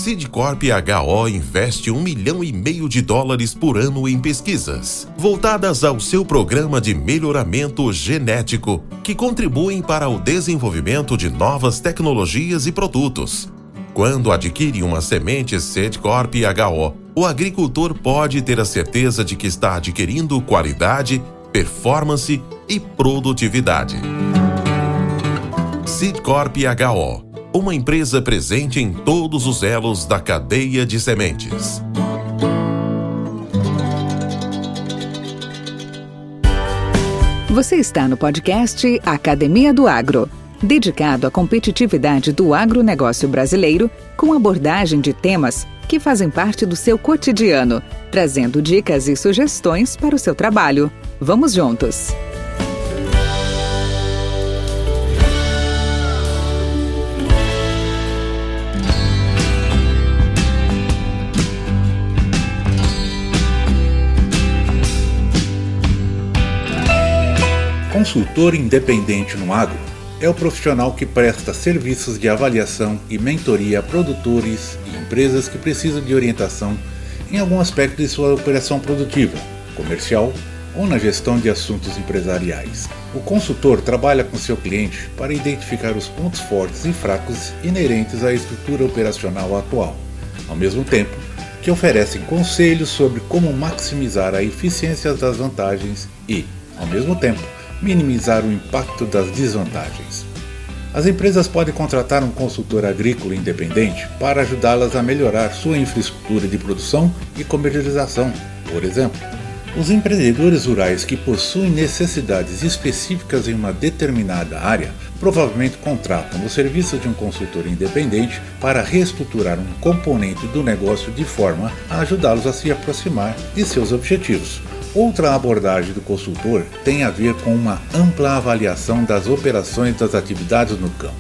Seedcorp HO investe US$1,5 milhão por ano em pesquisas, voltadas ao seu programa de melhoramento genético, que contribuem para o desenvolvimento de novas tecnologias e produtos. Quando adquire uma semente Seedcorp HO, o agricultor pode ter a certeza de que está adquirindo qualidade, performance e produtividade. Seedcorp HO, uma empresa presente em todos os elos da cadeia de sementes. Você está no podcast Academia do Agro, dedicado à competitividade do agronegócio brasileiro, com abordagem de temas que fazem parte do seu cotidiano, trazendo dicas e sugestões para o seu trabalho. Vamos juntos! Consultor independente no agro é o profissional que presta serviços de avaliação e mentoria a produtores e empresas que precisam de orientação em algum aspecto de sua operação produtiva, comercial ou na gestão de assuntos empresariais. O consultor trabalha com seu cliente para identificar os pontos fortes e fracos inerentes à estrutura operacional atual, ao mesmo tempo que oferecem conselhos sobre como maximizar a eficiência das vantagens e, ao mesmo tempo, minimizar o impacto das desvantagens. As empresas podem contratar um consultor agrícola independente para ajudá-las a melhorar sua infraestrutura de produção e comercialização, por exemplo. Os empreendedores rurais que possuem necessidades específicas em uma determinada área provavelmente contratam os serviços de um consultor independente para reestruturar um componente do negócio de forma a ajudá-los a se aproximar de seus objetivos. Outra abordagem do consultor tem a ver com uma ampla avaliação das operações das atividades no campo.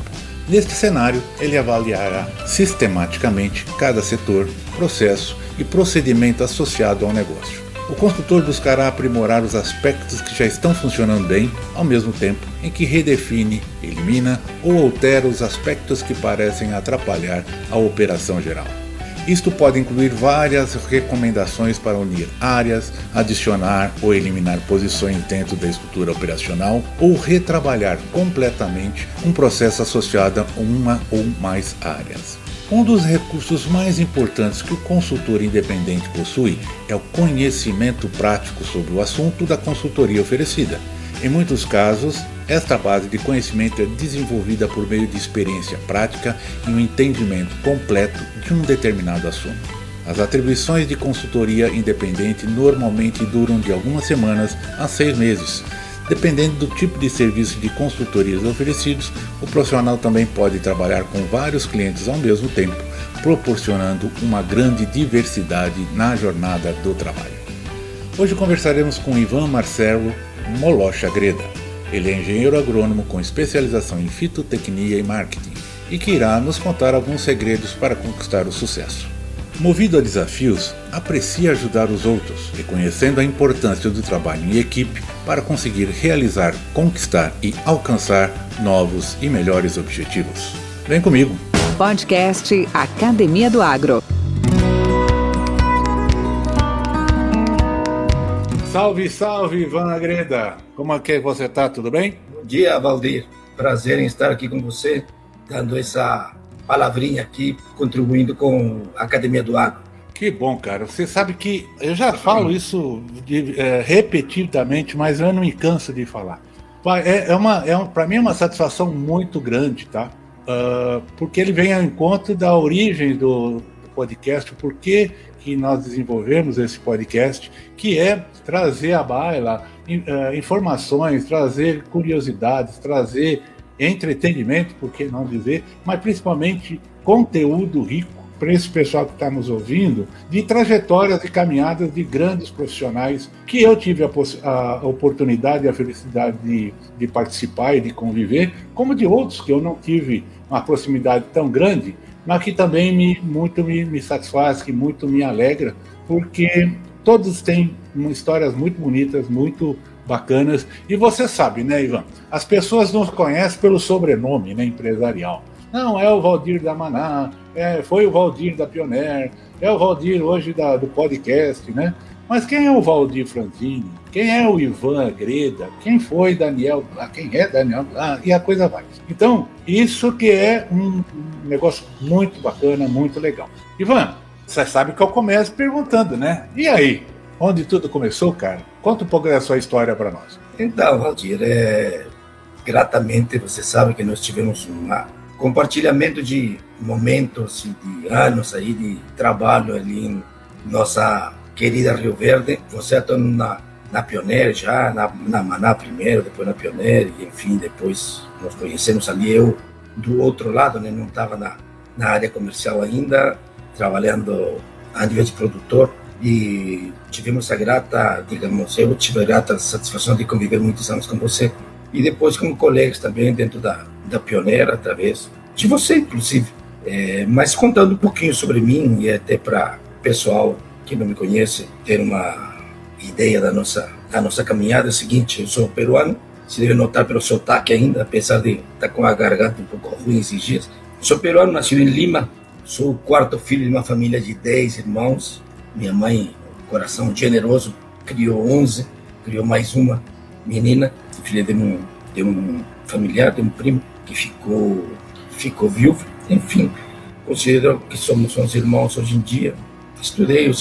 Neste cenário, ele avaliará sistematicamente cada setor, processo e procedimento associado ao negócio. O consultor buscará aprimorar os aspectos que já estão funcionando bem, ao mesmo tempo em que redefine, elimina ou altera os aspectos que parecem atrapalhar a operação geral. Isto pode incluir várias recomendações para unir áreas, adicionar ou eliminar posições dentro da estrutura operacional ou retrabalhar completamente um processo associado a uma ou mais áreas. Um dos recursos mais importantes que o consultor independente possui é o conhecimento prático sobre o assunto da consultoria oferecida. Em muitos casos, esta base de conhecimento é desenvolvida por meio de experiência prática e um entendimento completo de um determinado assunto. As atribuições de consultoria independente normalmente duram de algumas semanas a 6 meses. Dependendo do tipo de serviço de consultorias oferecidos, o profissional também pode trabalhar com vários clientes ao mesmo tempo, proporcionando uma grande diversidade na jornada do trabalho. Hoje conversaremos com Ivan Marcelo Molocha Greda. Ele é engenheiro agrônomo com especialização em fitotecnia e marketing e que irá nos contar alguns segredos para conquistar o sucesso. Movido a desafios, aprecia ajudar os outros, reconhecendo a importância do trabalho em equipe para conseguir realizar, conquistar e alcançar novos e melhores objetivos. Vem comigo! Podcast Academia do Agro. Salve, salve, Ivan Greda! Como é que você está? Tudo bem? Bom dia, Valdir. Prazer em estar aqui com você, dando essa palavrinha aqui, contribuindo com a Academia do Agro. Que bom, cara. Você sabe que eu já falo isso repetidamente, mas eu não me canso de falar. Para mim é uma satisfação muito grande, tá? Porque ele vem ao encontro da origem do podcast, por que nós desenvolvemos esse podcast, que é trazer à baila informações, trazer curiosidades, trazer entretenimento, por que não dizer, mas principalmente conteúdo rico para esse pessoal que está nos ouvindo, de trajetórias e caminhadas de grandes profissionais que eu tive a oportunidade e a felicidade de participar e de conviver, como de outros que eu não tive uma proximidade tão grande, mas que também me satisfaz, que muito me alegra, porque todos têm histórias muito bonitas, muito bacanas. E você sabe, né, Ivan? As pessoas nos conhecem pelo sobrenome, né, empresarial. Não, é o Valdir da Maná, foi o Valdir da Pioneer, é o Valdir hoje do podcast, né? Mas quem é o Valdir Franzini? Quem é o Ivan Agreda? Quem foi Daniel? Quem é Daniel? E a coisa vai. Então, isso que é um negócio muito bacana, muito legal. Ivan, você sabe que eu começo perguntando, né? E aí? Onde tudo começou, cara? Conta um pouco da sua história para nós. Então, Valdir, gratamente você sabe que nós tivemos um compartilhamento de momentos e de anos aí de trabalho ali em nossa querida Rio Verde. Você está na Pioneer já, na Maná primeiro, depois na Pioneer, e enfim, depois nós conhecemos ali, eu do outro lado, né? Não estava na área comercial ainda, trabalhando a nível de produtor, e tivemos a grata, digamos, eu tive a grata satisfação de conviver muitos anos com você, e depois como colegas também dentro da Pioneer, através de você, inclusive. Mas contando um pouquinho sobre mim, e até para o pessoal que não me conhece ter uma ideia da nossa caminhada, é o seguinte: eu sou peruano, se deve notar pelo sotaque ainda, apesar de estar com a garganta um pouco ruim esses dias. Sou peruano, nascido em Lima, sou o quarto filho de uma família de 10 irmãos. Minha mãe, coração generoso, criou 11, criou mais uma menina, filha de um familiar, de um primo, que ficou viúvo. Enfim, considero que somos 11 irmãos hoje em dia. Estudei o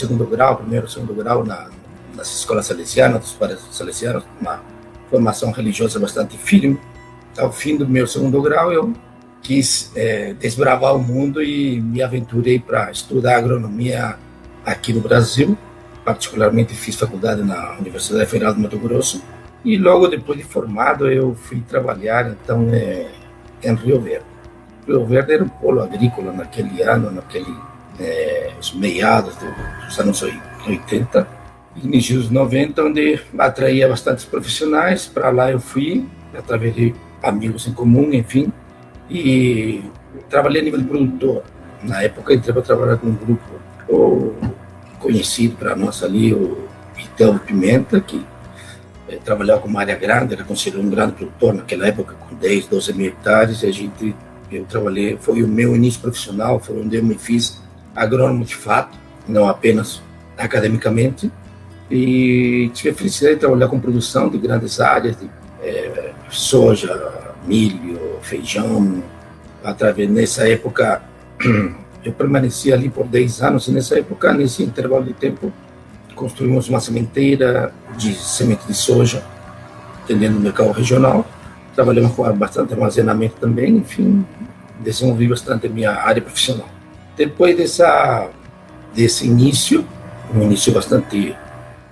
primeiro e segundo grau nas escolas salesianas, dos padres salesianos, uma formação religiosa bastante firme. Ao fim do meu segundo grau, eu quis desbravar o mundo e me aventurei para estudar agronomia aqui no Brasil. Particularmente fiz faculdade na Universidade Federal do Mato Grosso, e logo depois de formado eu fui trabalhar então em Rio Verde. Rio Verde era um polo agrícola naquele ano, os meados dos anos 80, início dos 90, onde atraía bastantes profissionais. Para lá eu fui, através de amigos em comum, enfim, e trabalhei a nível de produtor. Na época entrei para trabalhar com um grupo conhecido para nós ali, o Vitel Pimenta, que trabalhava com uma área grande, era considerado um grande produtor naquela época, com 10, 12 mil hectares, e eu trabalhei, foi o meu início profissional, foi onde eu me fiz agrônomo de fato, não apenas academicamente, e tive a felicidade de trabalhar com produção de grandes áreas, de soja, milho, feijão. Nessa época, eu permaneci ali por 10 anos, e nessa época, nesse intervalo de tempo, construímos uma sementeira de semente de soja, atendendo o mercado regional. Trabalhamos com bastante armazenamento também, enfim, desenvolvi bastante a minha área profissional. Depois desse início, um início bastante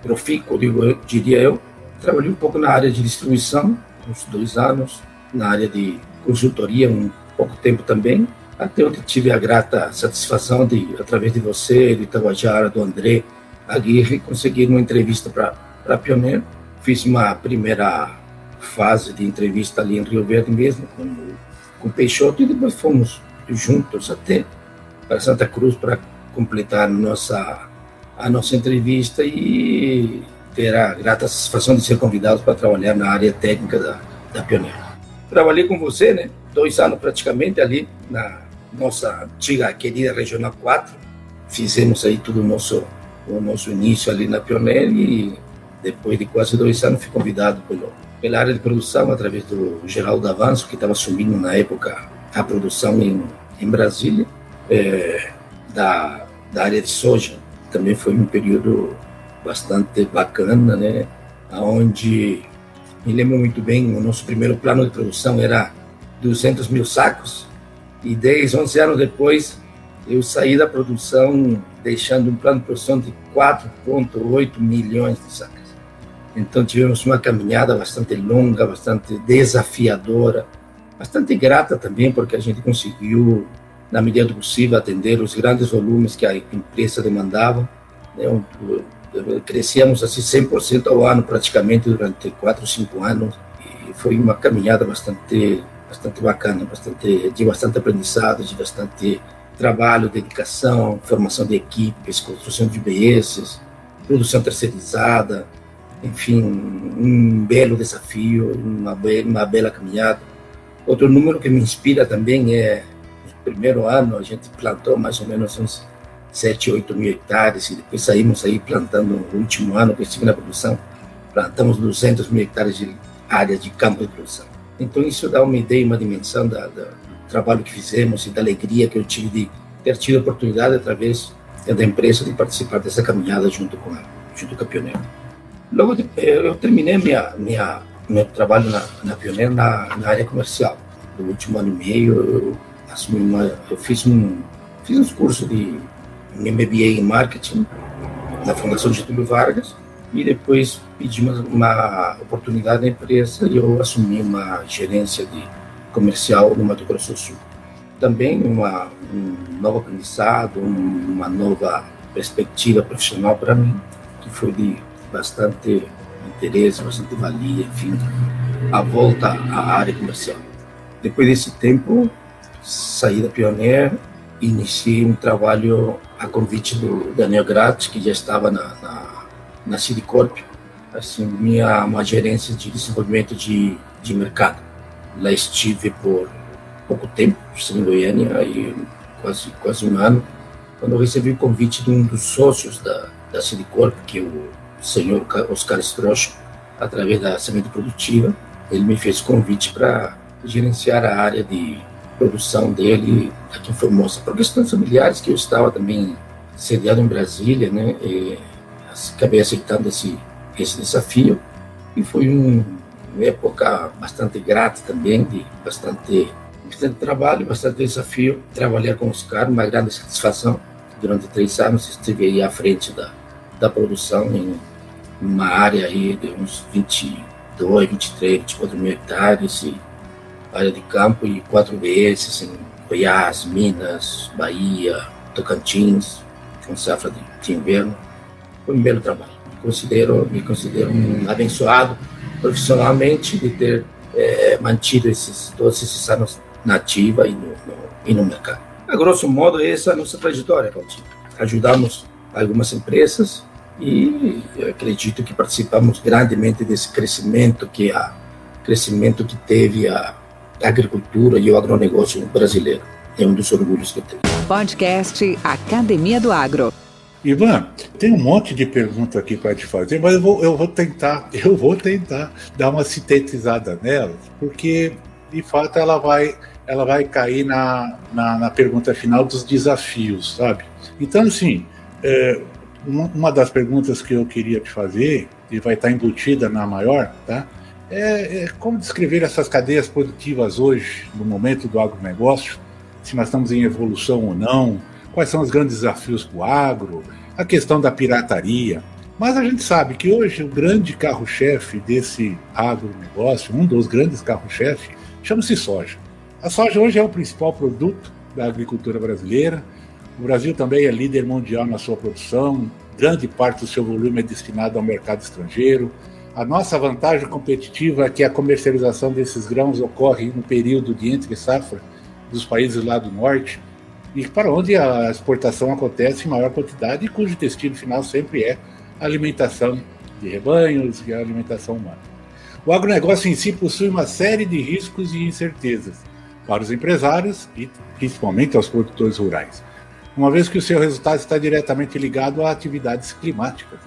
profícuo, diria eu, trabalhei um pouco na área de distribuição, uns 2 anos, na área de consultoria, um pouco tempo também, até onde tive a grata satisfação de, através de você, do Tabajara, do André Aguirre, conseguir uma entrevista para a Pioneer. Fiz uma primeira fase de entrevista ali em Rio Verde mesmo, com o Peixoto, e depois fomos juntos até para Santa Cruz para completar a nossa entrevista e ter a grata satisfação de ser convidados para trabalhar na área técnica da Pioneer. Trabalhei com você, né, 2 anos praticamente ali na nossa antiga querida Regional 4. Fizemos aí todo o nosso início ali na Pioneer, e depois de quase 2 anos fui convidado pela área de produção, através do Geraldo Avanço, que estava assumindo na época a produção em Brasília, da área de soja. Também foi um período bastante bacana, né, onde me lembro muito bem, o nosso primeiro plano de produção era 200 mil sacos, e 10, 11 anos depois eu saí da produção deixando um plano de produção de 4,8 milhões de sacas. Então tivemos uma caminhada bastante longa, bastante desafiadora, bastante grata também, porque a gente conseguiu, na medida do possível, atender os grandes volumes que a empresa demandava. Crescíamos assim 100% ao ano praticamente durante 4 ou 5 anos, e foi uma caminhada bastante bacana, de bastante aprendizado, de bastante trabalho, dedicação, formação de equipes, construção de IBS, produção terceirizada, enfim, um belo desafio, uma bela caminhada. Outro número que me inspira também é primeiro ano a gente plantou mais ou menos uns 7, 8 mil hectares, e depois saímos aí plantando no último ano que eu estive na produção, plantamos 200 mil hectares de área de campo de produção. Então isso dá uma ideia, uma dimensão do trabalho que fizemos e da alegria que eu tive de ter tido a oportunidade através da empresa de participar dessa caminhada junto com a Pioneer. Logo eu terminei meu trabalho na Pioneer na área comercial. No último ano e meio eu fiz uns cursos de MBA em marketing na Fundação Getúlio Vargas, e depois pedi uma oportunidade na empresa e eu assumi uma gerência de comercial no Mato Grosso do Sul. Também um novo aprendizado, uma nova perspectiva profissional para mim, que foi de bastante interesse, bastante valia, enfim, a volta à área comercial. Depois desse tempo, saí da Pioneer e iniciei um trabalho a convite do Daniel Gratz, que já estava na Cidicorp, assim, uma gerência de desenvolvimento de mercado. Lá estive por pouco tempo, em Goiânia, aí quase um ano, quando eu recebi o convite de um dos sócios da Cidicorp, que é o senhor Oscar Strocho, através da Semente Produtiva. Ele me fez convite para gerenciar a área de produção dele aqui em Formosa, por questões familiares, que eu estava também sediado em Brasília, né? E acabei aceitando esse desafio, e foi uma época bastante grata também, de bastante trabalho, bastante desafio. Trabalhar com o Oscar, uma grande satisfação. Durante 3 anos estive aí à frente da produção em uma área aí de uns 22, 23, 24 mil hectares, e área de campo, e 4 vezes em Goiás, Minas, Bahia, Tocantins, com safra de inverno. Foi um belo trabalho. Me considero um abençoado profissionalmente de ter mantido todos esses anos na ativa e no mercado. A grosso modo, essa é a nossa trajetória, Claudinho. Ajudamos algumas empresas e eu acredito que participamos grandemente desse crescimento que teve a agricultura e o agronegócio brasileiro. É um dos orgulhos que eu tenho. Podcast Academia do Agro. Ivan, tem um monte de perguntas aqui para te fazer, mas eu vou tentar dar uma sintetizada nelas, porque de fato ela vai cair na pergunta final dos desafios, sabe? Então, assim, uma das perguntas que eu queria te fazer, e vai estar embutida na maior, tá? É como descrever essas cadeias produtivas hoje, no momento do agronegócio, se nós estamos em evolução ou não, quais são os grandes desafios para o agro, a questão da pirataria. Mas a gente sabe que hoje o grande carro-chefe desse agronegócio, um dos grandes carro-chefe, chama-se soja. A soja hoje é o principal produto da agricultura brasileira. O Brasil também é líder mundial na sua produção, grande parte do seu volume é destinado ao mercado estrangeiro. A nossa vantagem competitiva é que a comercialização desses grãos ocorre no período de entre-safra dos países lá do norte, e para onde a exportação acontece em maior quantidade e cujo destino final sempre é a alimentação de rebanhos e a alimentação humana. O agronegócio em si possui uma série de riscos e incertezas para os empresários e principalmente aos produtores rurais, uma vez que o seu resultado está diretamente ligado a atividades climáticas,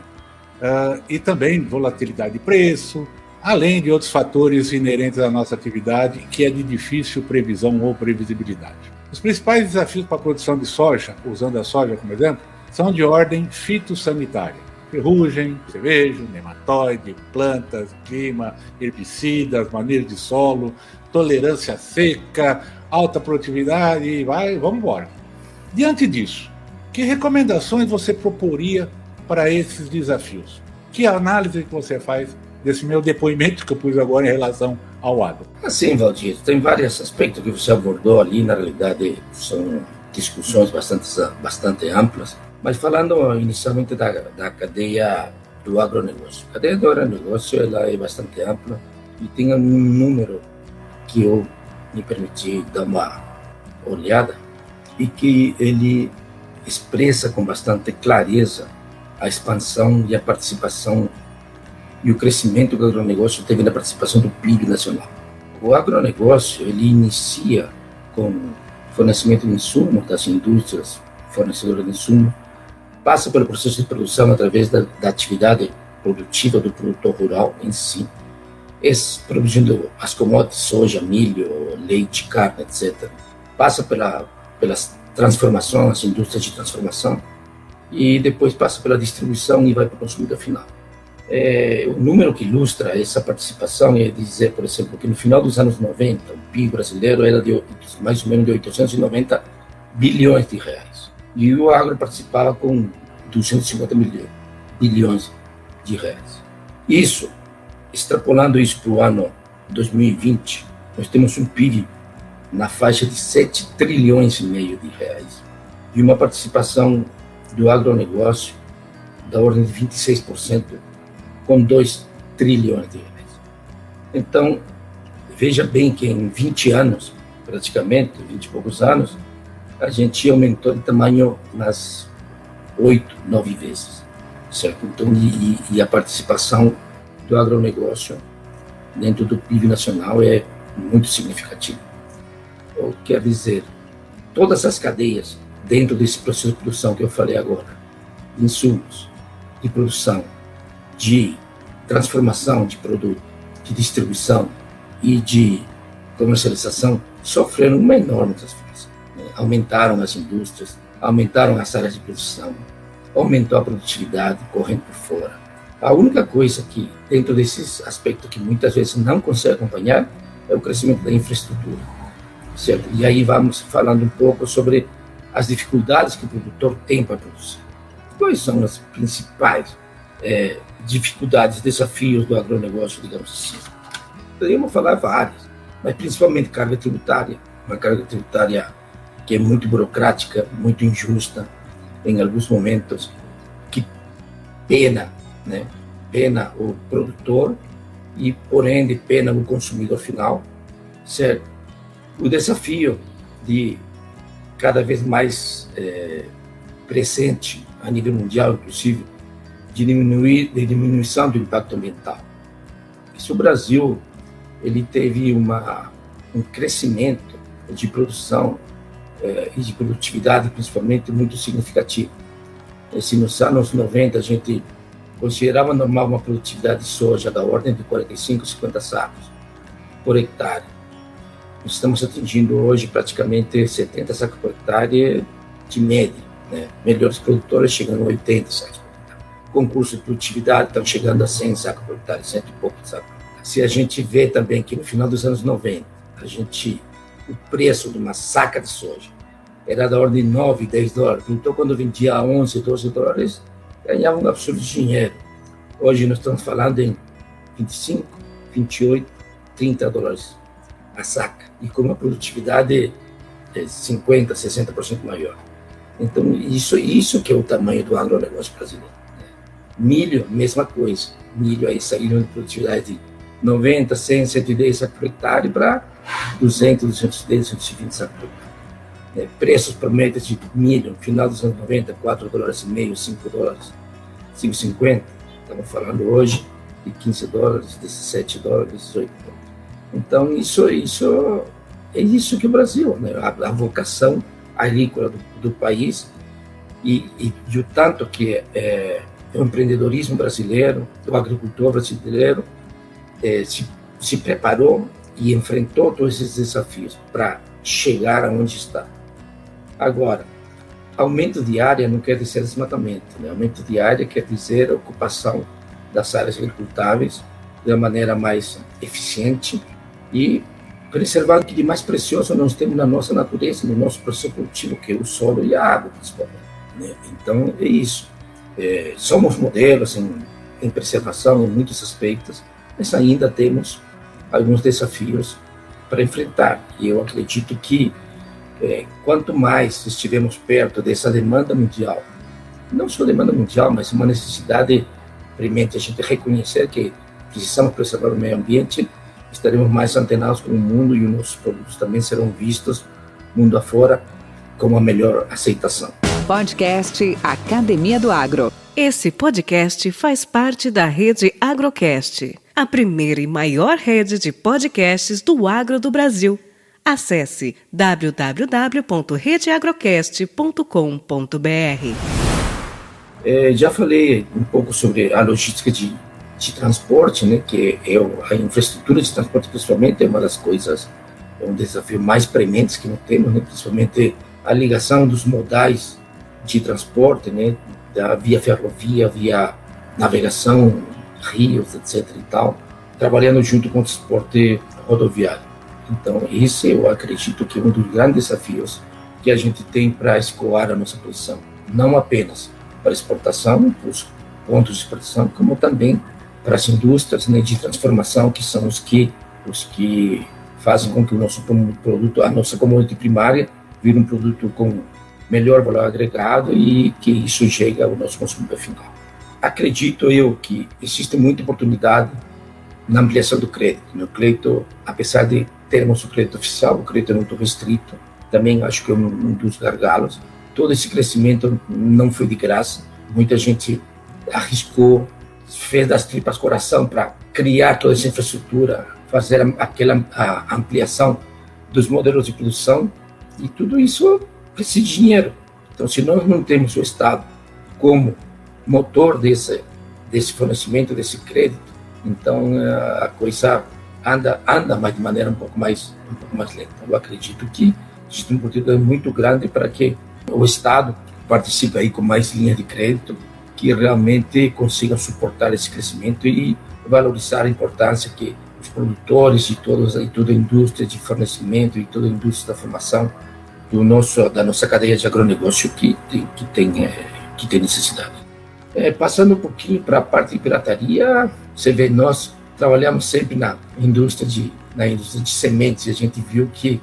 e também volatilidade de preço, além de outros fatores inerentes à nossa atividade, que é de difícil previsão ou previsibilidade. Os principais desafios para a produção de soja, usando a soja como exemplo, são de ordem fitossanitária: ferrugem, cervejo, nematóide, plantas, clima, herbicidas, manejo de solo, tolerância seca, alta produtividade, e vamos embora. Diante disso, que recomendações você proporia para esses desafios? Que análise que você faz desse meu depoimento que eu pus agora em relação ao agro? Assim, Valdir, tem vários aspectos que você abordou ali, na realidade são discussões bastante amplas, mas falando inicialmente da cadeia do agronegócio. A cadeia do agronegócio ela é bastante ampla e tem um número que eu me permiti dar uma olhada e que ele expressa com bastante clareza a expansão e a participação e o crescimento que o agronegócio teve na participação do PIB nacional. O agronegócio ele inicia com fornecimento de insumos das indústrias fornecedoras de insumos, passa pelo processo de produção através da atividade produtiva do produtor rural em si, produzindo as commodities, soja, milho, leite, carne, etc. Passa pelas transformações, as indústrias de transformação, e depois passa pela distribuição e vai para o consumidor final. O número que ilustra essa participação é dizer, por exemplo, que no final dos anos 90, o PIB brasileiro era de mais ou menos de 890 bilhões de reais. E o agro participava com 250 bilhões de reais. Extrapolando isso para o ano 2020, nós temos um PIB na faixa de 7 trilhões e meio de reais e uma participação do agronegócio da ordem de 26%, com 2 trilhões de reais. Então, veja bem que em 20 anos, praticamente, 20 e poucos anos, a gente aumentou de tamanho nas 8, 9 vezes, certo? Então, e a participação do agronegócio dentro do PIB nacional é muito significativa. Quer dizer, todas as cadeias dentro desse processo de produção que eu falei agora, de insumos, de produção, de transformação de produto, de distribuição e de comercialização, sofreram uma enorme transformação. Aumentaram as indústrias, aumentaram as áreas de produção, aumentou a produtividade correndo por fora. A única coisa que, dentro desses aspectos que muitas vezes não consegue acompanhar, é o crescimento da infraestrutura, certo? E aí vamos falando um pouco sobre as dificuldades que o produtor tem para produzir. Quais são as principais dificuldades, desafios do agronegócio, digamos assim? Poderíamos falar várias, mas principalmente carga tributária, uma carga tributária que é muito burocrática, muito injusta, em alguns momentos, que pena o produtor e, porém, pena o consumidor final, certo? O desafio de cada vez mais presente a nível mundial, inclusive, de diminuição do impacto ambiental. Se o Brasil ele teve um crescimento de produção e de produtividade, principalmente, muito significativo. Se nos anos 90 a gente considerava normal uma produtividade de soja da ordem de 45, 50 sacos por hectare, nós estamos atingindo hoje praticamente 70 sacos por hectare de média, né? Melhores produtores chegando a 80 sacos por hectare. Concurso de produtividade estão chegando a 100 sacos por hectare, 100 e poucos sacos por hectare. Se a gente vê também que no final dos anos 90, o preço de uma saca de soja era da ordem de 9, 10 dólares. Então, quando vendia a 11, 12 dólares, ganhava um absurdo de dinheiro. Hoje nós estamos falando em 25, 28, 30 dólares a saca, e com uma produtividade 50, 60% maior. Então, isso que é o tamanho do agronegócio brasileiro. Milho, mesma coisa. Milho aí saíram de produtividade de 90, 100, 110 sacos por hectare para 200, 210, 220 sacos por hectare. Preços por médias de milho, no final dos anos 90, 4 dólares e meio, 5 dólares, 5,50. Estamos falando hoje de 15 dólares, 17 dólares, 18 dólares. Então, isso é isso que o Brasil, né? A vocação agrícola do país e o tanto que o empreendedorismo brasileiro, o agricultor brasileiro se preparou e enfrentou todos esses desafios para chegar aonde está. Agora, aumento de área não quer dizer desmatamento, né? Aumento de área quer dizer ocupação das áreas agricultáveis de uma maneira mais eficiente e preservar o que de mais precioso nós temos na nossa natureza, no nosso processo produtivo, que é o solo e a água, principalmente, né? Então, é isso. Somos modelos em preservação em muitos aspectos, mas ainda temos alguns desafios para enfrentar. E eu acredito que quanto mais estivermos perto dessa demanda mundial, não só demanda mundial, mas uma necessidade premente a gente reconhecer que precisamos preservar o meio ambiente, estaremos mais antenados com o mundo e os nossos produtos também serão vistos mundo afora com a melhor aceitação. Podcast Academia do Agro. Esse podcast faz parte da rede Agrocast, a primeira e maior rede de podcasts do agro do Brasil. Acesse www.redeagrocast.com.br. Já falei um pouco sobre a logística de transporte, né, que a infraestrutura de transporte, principalmente, é uma das coisas, é um desafio mais prementes que nós temos, né, principalmente a ligação dos modais de transporte, né, da via ferrovia, via navegação, rios, etc. e tal, trabalhando junto com o transporte rodoviário. Então, esse eu acredito que é um dos grandes desafios que a gente tem para escoar a nossa produção, não apenas para exportação, para os pontos de exportação, como também para as indústrias, né, de transformação, que são os que fazem com que o nosso produto, a nossa commodity primária, vire um produto com melhor valor agregado e que isso chegue ao nosso consumidor final. Acredito eu que existe muita oportunidade na ampliação do crédito. No crédito, apesar de termos o crédito oficial, o crédito é muito restrito, também acho que é um dos gargalos. Todo esse crescimento não foi de graça, muita gente arriscou, fez das tripas coração para criar toda essa infraestrutura, fazer aquela ampliação dos modelos de produção, e tudo isso precisa de dinheiro. Então, se nós não temos o Estado como motor desse fornecimento, desse crédito, então a coisa anda mas de maneira um pouco mais lenta. Eu acredito que existe uma oportunidade muito grande para que o Estado participe aí com mais linha de crédito, que realmente consigam suportar esse crescimento e valorizar a importância que os produtores e toda a indústria de fornecimento e toda a indústria da formação da nossa cadeia de agronegócio que tem necessidade. Passando um pouquinho para a parte de pirataria, você vê, nós trabalhamos sempre na indústria de sementes, e a gente viu que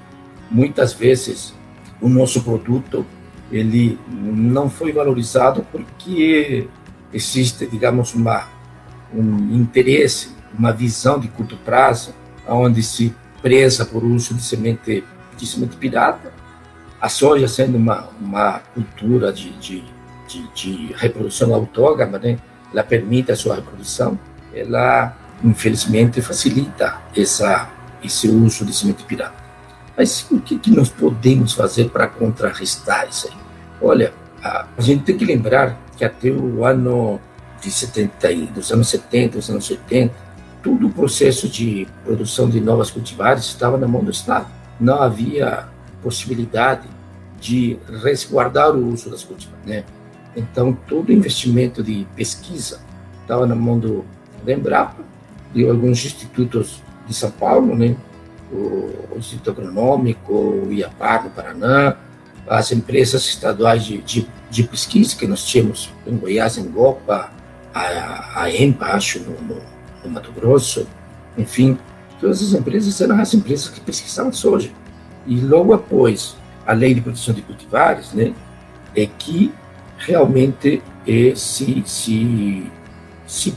muitas vezes o nosso produto ele não foi valorizado porque existe, digamos, um interesse, uma visão de curto prazo, onde se preza por uso de semente pirata. A soja, sendo uma cultura de reprodução autógama, né, ela permite a sua reprodução, ela infelizmente facilita esse uso de semente pirata. Mas o que nós podemos fazer para contrarrestar isso aí? Olha, a gente tem que lembrar que até o ano dos anos 70, dos anos 80, todo o processo de produção de novas cultivares estava na mão do Estado. Não havia possibilidade de resguardar o uso das cultivares, né? Então, todo o investimento de pesquisa estava na mão do Embrapa, de alguns institutos de São Paulo, né? O Instituto Agronômico, o IAPAR do Paraná, as empresas estaduais de pesquisa que nós tínhamos em Goiás, em Gopa, a EMPA, acho, no Mato Grosso, enfim, todas as empresas eram as empresas que pesquisavam soja. E logo após a Lei de Proteção de Cultivares, né, é que realmente se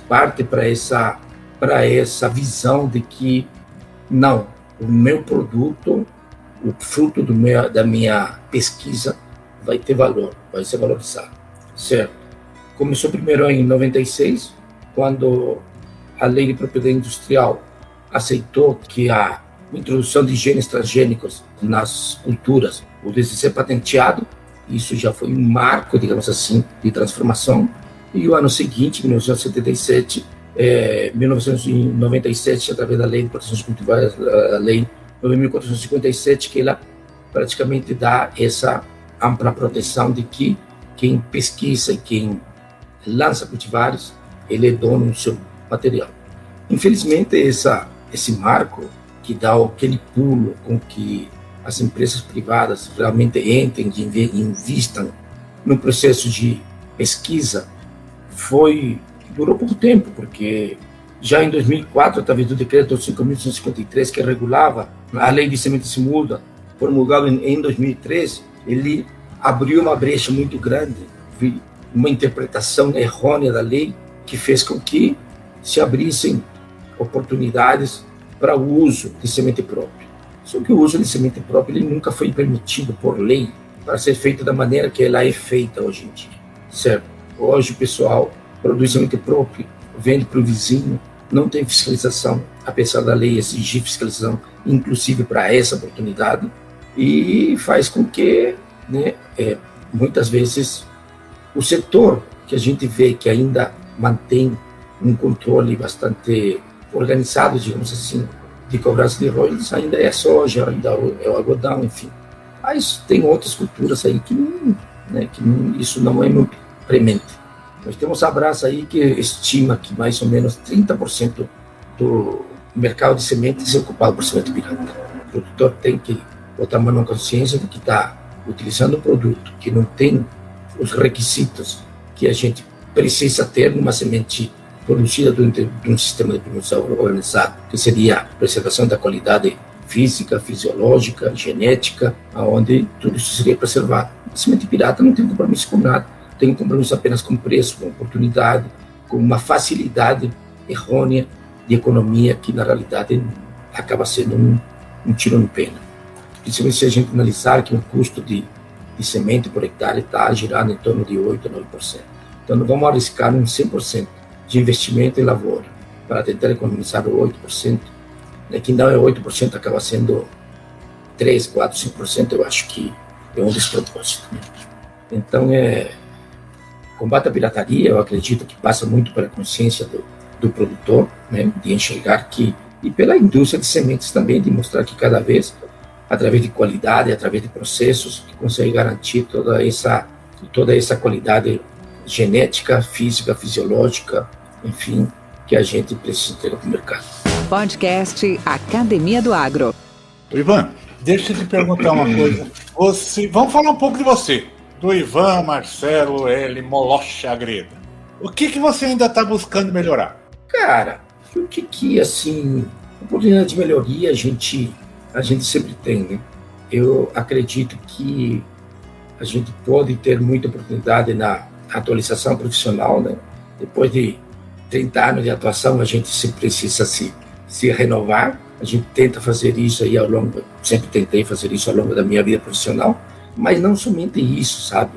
parte para essa visão de que não, o meu produto, o fruto da minha pesquisa vai ter valor, vai ser valorizado, certo? Começou primeiro em 96, quando a Lei de Propriedade Industrial aceitou que a introdução de genes transgênicos nas culturas pudesse ser patenteado. Isso já foi um marco, digamos assim, de transformação. E o ano seguinte, 1997, 1997, através da Lei de Proteção de Cultivares, a Lei 9.457, que ela praticamente dá essa ampla proteção de que quem pesquisa e quem lança cultivares, ele é dono do seu material. Infelizmente, esse marco que dá aquele pulo com que as empresas privadas realmente entrem e investam no processo de pesquisa, durou pouco tempo, porque já em 2004, através do decreto 5.153, que regulava a lei de sementes muda, promulgado em 2013, ele abriu uma brecha muito grande, uma interpretação errônea da lei, que fez com que se abrissem oportunidades para o uso de semente própria. Só que o uso de semente própria ele nunca foi permitido por lei para ser feito da maneira que ela é feita hoje em dia, certo? Hoje o pessoal produz semente própria, vende para o vizinho, não tem fiscalização, apesar da lei exigir fiscalização, inclusive para essa oportunidade, e faz com que, né, muitas vezes, o setor que a gente vê que ainda mantém um controle bastante organizado, digamos assim, de cobrança de royalties, ainda é a soja, ainda é o algodão, enfim. Mas tem outras culturas aí que isso não é muito premente. Nós temos a Abrasa aí que estima que mais ou menos 30% do mercado de sementes é ocupado por semente pirata. O produtor tem que botar a mão na consciência de que está utilizando um produto que não tem os requisitos que a gente precisa ter numa semente produzida de um sistema de produção organizado, que seria a preservação da qualidade física, fisiológica, genética, onde tudo isso seria preservado. A semente pirata não tem compromisso com nada, tem compromisso apenas com preço, com oportunidade, com uma facilidade errônea de economia que, na realidade, acaba sendo um tiro no pé. Principalmente se a gente analisar que o custo de semente por hectare está girando em torno de 8% a 9%. Então, não vamos arriscar um 100% de investimento em lavoura para tentar economizar o 8%, né, que não é 8%, acaba sendo 3, 4, 5%, eu acho que é um despropósito. Né? Então, combate à pirataria, eu acredito que passa muito pela consciência do produtor, né, de enxergar que, e pela indústria de sementes também, de mostrar que cada vez, através de qualidade, através de processos, que consegue garantir toda essa qualidade genética, física, fisiológica, enfim, que a gente precisa ter no mercado. Podcast Academia do Agro. Ivan, deixa eu te perguntar uma coisa. Vamos falar um pouco de você, do Ivan Marcelo L. Moloch Agreda. O que você ainda está buscando melhorar? Cara, o que assim, oportunidade de melhoria a gente sempre tem, né? Eu acredito que a gente pode ter muita oportunidade na atualização profissional, né? Depois de 30 anos de atuação, a gente sempre precisa se renovar. A gente tenta fazer isso aí sempre tentei fazer isso ao longo da minha vida profissional, mas não somente isso, sabe?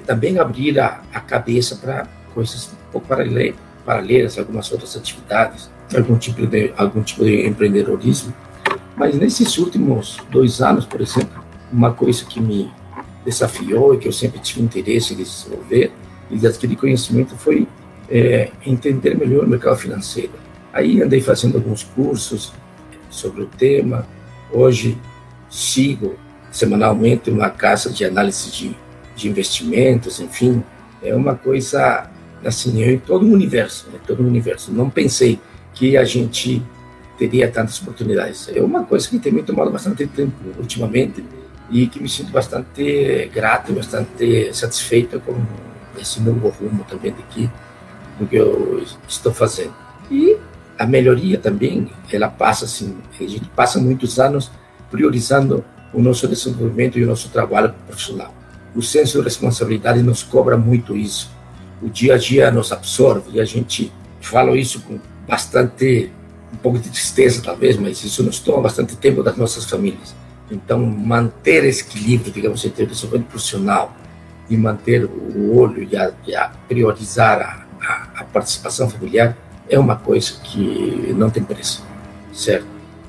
Também abrir a cabeça para coisas um pouco paralelas, algumas outras atividades, algum tipo de empreendedorismo. Mas nesses últimos 2 anos, por exemplo, uma coisa que me desafiou e que eu sempre tive interesse em desenvolver e de adquirir conhecimento foi entender melhor o mercado financeiro. Aí andei fazendo alguns cursos sobre o tema. Hoje sigo semanalmente uma casa de análise de investimentos, enfim. É uma coisa, assim, em todo o universo, né? Todo o universo. Não pensei que a gente teria tantas oportunidades. É uma coisa que tem me tomado bastante tempo ultimamente e que me sinto bastante grato e bastante satisfeito com esse novo rumo também do que eu estou fazendo. E a melhoria também, ela passa assim, a gente passa muitos anos priorizando o nosso desenvolvimento e o nosso trabalho profissional. O senso de responsabilidade nos cobra muito isso. O dia a dia nos absorve e a gente fala isso com um pouco de tristeza talvez, mas isso nos toma bastante tempo das nossas famílias. Então, manter esse equilíbrio, digamos, entre o desenvolvimento profissional e manter o olho e a priorizar a participação familiar é uma coisa que não tem preço, certo?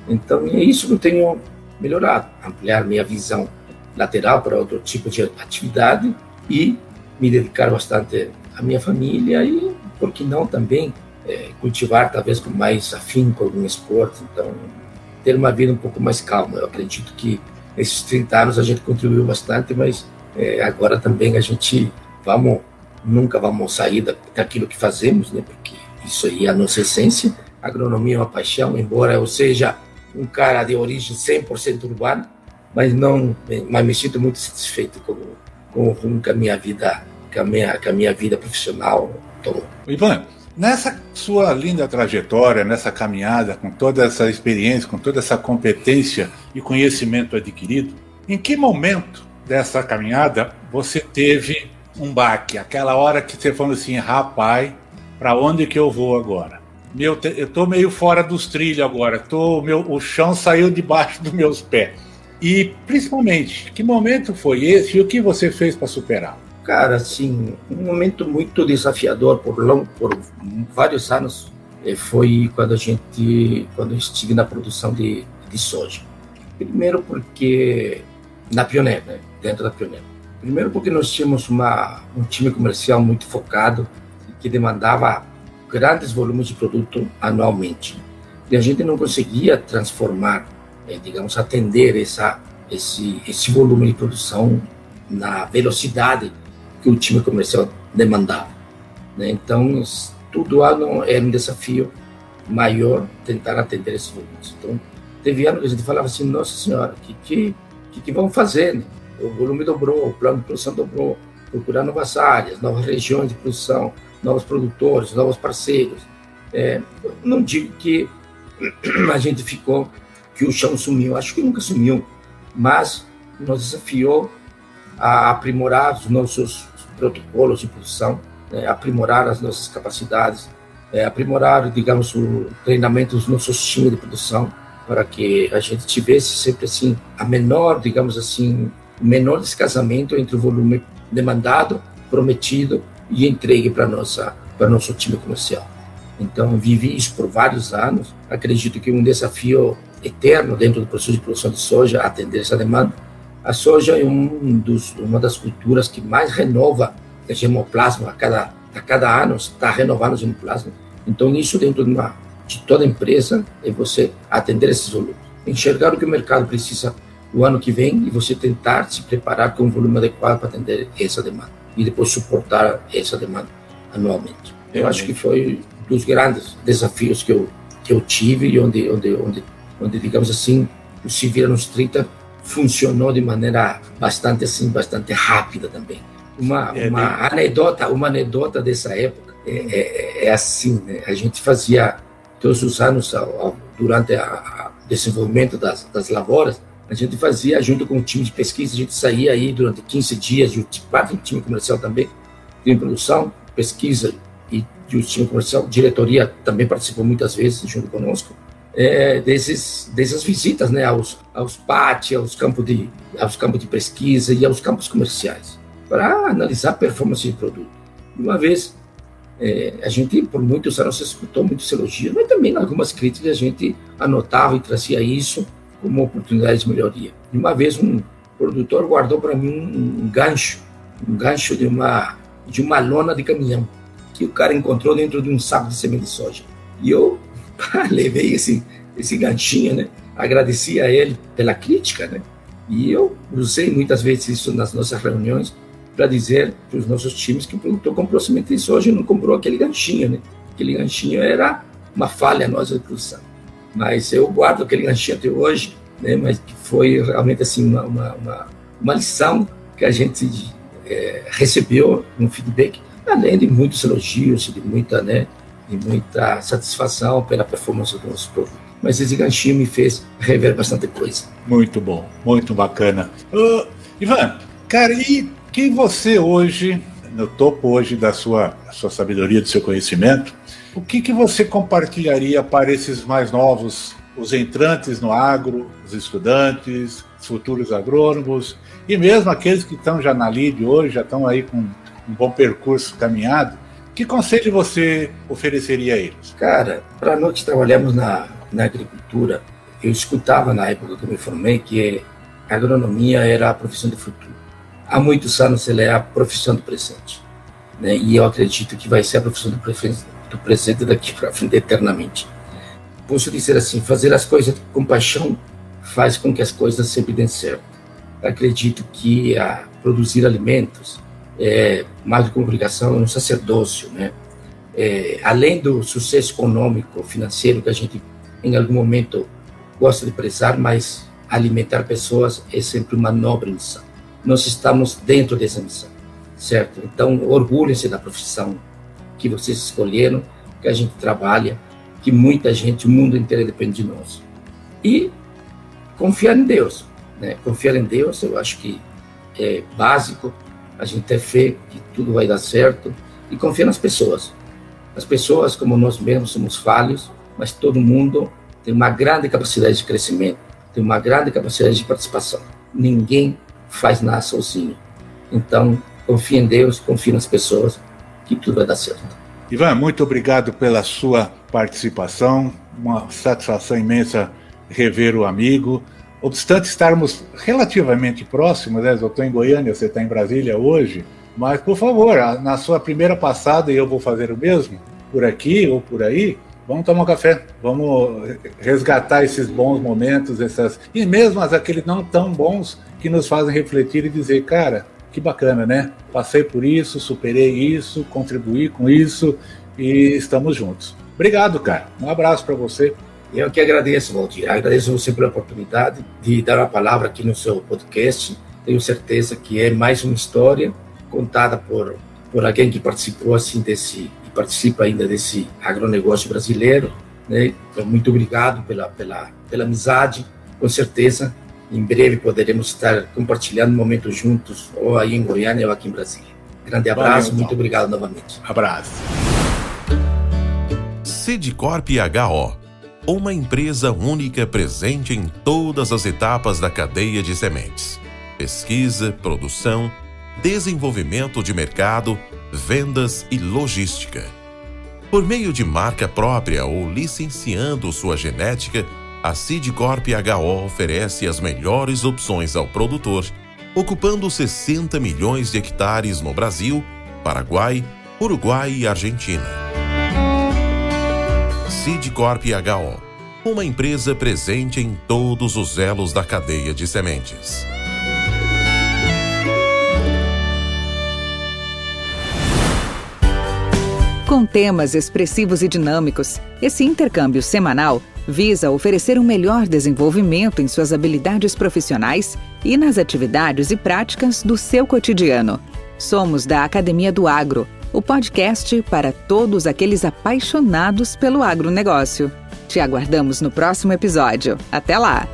Então, é isso que eu tenho melhorado, ampliar minha visão lateral para outro tipo de atividade e me dedicar bastante à minha família e, por que não, também cultivar talvez com mais afinco algum esporte, então ter uma vida um pouco mais calma. Eu acredito que nesses 30 anos a gente contribuiu bastante, mas agora também a gente nunca vamos sair daquilo que fazemos, né? Porque isso aí é a nossa essência. A agronomia é uma paixão, embora eu seja um cara de origem 100% urbana, mas me sinto muito satisfeito com o rumo que a minha vida profissional tomou. Ivan, nessa sua linda trajetória, nessa caminhada, com toda essa experiência, com toda essa competência e conhecimento adquirido, em que momento dessa caminhada você teve um baque? Aquela hora que você falou assim, rapaz, para onde que eu vou agora? Eu estou meio fora dos trilhos agora, o chão saiu debaixo dos meus pés. E, principalmente, que momento foi esse e o que você fez para superar? Cara, assim, um momento muito desafiador por vários anos. foi quando eu estive na produção de soja. Primeiro porque na Pioneer, né? Dentro da Pioneer. Primeiro porque nós tínhamos um time comercial muito focado que demandava grandes volumes de produto anualmente. E a gente não conseguia transformar, digamos, atender esse volume de produção na velocidade que o time comercial demandava, né? Então, todo ano era um desafio maior tentar atender esses volumes. Então, teve anos que a gente falava assim, nossa senhora, o que vamos fazer, né? O volume dobrou, o plano de produção dobrou, procurar novas áreas, novas regiões de produção, novos produtores, novos parceiros. Não digo que a gente ficou, que o chão sumiu, acho que nunca sumiu, mas nos desafiou a aprimorar os nossos protocolos de produção, aprimorar as nossas capacidades, aprimorar, digamos, o treinamento dos nossos times de produção, para que a gente tivesse sempre assim a menor, digamos assim, o menor descasamento entre o volume demandado, prometido e entregue para nosso time comercial. Então, vivi isso por vários anos. Acredito que um desafio eterno dentro do processo de produção de soja atender essa demanda. A soja é uma das culturas que mais renova o germoplasma a cada ano, está renovando o germoplasma. Então, isso dentro de toda empresa é você atender esses volumes. Enxergar o que o mercado precisa o ano que vem e você tentar se preparar com um volume adequado para atender essa demanda e depois suportar essa demanda anualmente. Eu acho que foi dos grandes desafios que eu tive e onde digamos assim, o Se Vira nos 30 funcionou de maneira bastante rápida também. Uma anedota dessa época é assim, né? A gente fazia todos os anos, durante o desenvolvimento das lavouras, a gente fazia junto com o time de pesquisa, a gente saía aí durante 15 dias, e o time comercial também, em produção, pesquisa e o time comercial, diretoria também participou muitas vezes junto conosco, dessas visitas, né, aos pátios, aos campos de pesquisa e aos campos comerciais, para analisar a performance do produto. E uma vez, a gente por muitos anos escutou muitos elogios, mas também algumas críticas a gente anotava e trazia isso como oportunidade de melhoria. E uma vez um produtor guardou para mim um gancho de uma lona de caminhão que o cara encontrou dentro de um saco de semente de soja. E eu levei esse ganchinho, né? Agradeci a ele pela crítica, né? E eu usei muitas vezes isso nas nossas reuniões para dizer para os nossos times que o produtor comprou semente de soja e não comprou aquele ganchinho, né? Aquele ganchinho era uma falha nossa de produção. Mas eu guardo aquele ganchinho até hoje, né? Mas que foi realmente assim uma lição que a gente recebeu, um feedback, além de muitos elogios, de muita satisfação pela performance do nosso produto. Mas esse ganchinho me fez rever bastante coisa. Muito bom, muito bacana. Ivan, cara, e que você hoje, no topo hoje da sua sabedoria, do seu conhecimento, o que você compartilharia para esses mais novos, os entrantes no agro, os estudantes, os futuros agrônomos, e mesmo aqueles que estão já na lide hoje, já estão aí com um bom percurso caminhado? Que conselho você ofereceria a eles? Cara, para nós que trabalhamos na agricultura, eu escutava na época que eu me formei que a agronomia era a profissão do futuro. Há muitos anos ela é a profissão do presente, né? E eu acredito que vai ser a profissão do presente daqui para frente eternamente. Posso dizer assim, fazer as coisas com paixão faz com que as coisas sempre dêem certo. Acredito que produzir alimentos mais do que uma obrigação, é um sacerdócio, né? Além do sucesso econômico, financeiro que a gente em algum momento gosta de prezar, mas alimentar pessoas é sempre uma nobre missão. Nós estamos dentro dessa missão, certo? Então, orgulhem-se da profissão que vocês escolheram, que a gente trabalha, que muita gente, o mundo inteiro depende de nós. E confiar em Deus, né? Confiar em Deus, eu acho que é básico. A gente ter fé que tudo vai dar certo e confiar nas pessoas. As pessoas, como nós mesmos, somos falhos, mas todo mundo tem uma grande capacidade de crescimento, tem uma grande capacidade de participação. Ninguém faz nada sozinho. Então, confie em Deus, confie nas pessoas, que tudo vai dar certo. Ivan, muito obrigado pela sua participação, uma satisfação imensa rever o amigo. Obstante estarmos relativamente próximos, né? Eu estou em Goiânia, você está em Brasília hoje, mas, por favor, na sua primeira passada, e eu vou fazer o mesmo, por aqui ou por aí, vamos tomar um café, vamos resgatar esses bons momentos, e mesmo aqueles não tão bons que nos fazem refletir e dizer, cara, que bacana, né? Passei por isso, superei isso, contribuí com isso e estamos juntos. Obrigado, cara. Um abraço para você. Eu que agradeço, Valdir. Agradeço você pela oportunidade de dar a palavra aqui no seu podcast. Tenho certeza que é mais uma história contada por alguém que participou assim e participa ainda desse agronegócio brasileiro, né? Então, muito obrigado pela amizade. Com certeza, em breve poderemos estar compartilhando momentos juntos, ou aí em Goiânia ou aqui em Brasília. Grande abraço, muito obrigado novamente. Abraço. Sidcorp HO, uma empresa única presente em todas as etapas da cadeia de sementes: pesquisa, produção, desenvolvimento de mercado, vendas e logística. Por meio de marca própria ou licenciando sua genética, a Sidcorp HO oferece as melhores opções ao produtor, ocupando 60 milhões de hectares no Brasil, Paraguai, Uruguai e Argentina. Sidcorp HO, uma empresa presente em todos os elos da cadeia de sementes. Com temas expressivos e dinâmicos, esse intercâmbio semanal visa oferecer um melhor desenvolvimento em suas habilidades profissionais e nas atividades e práticas do seu cotidiano. Somos da Academia do Agro, o podcast para todos aqueles apaixonados pelo agronegócio. Te aguardamos no próximo episódio. Até lá!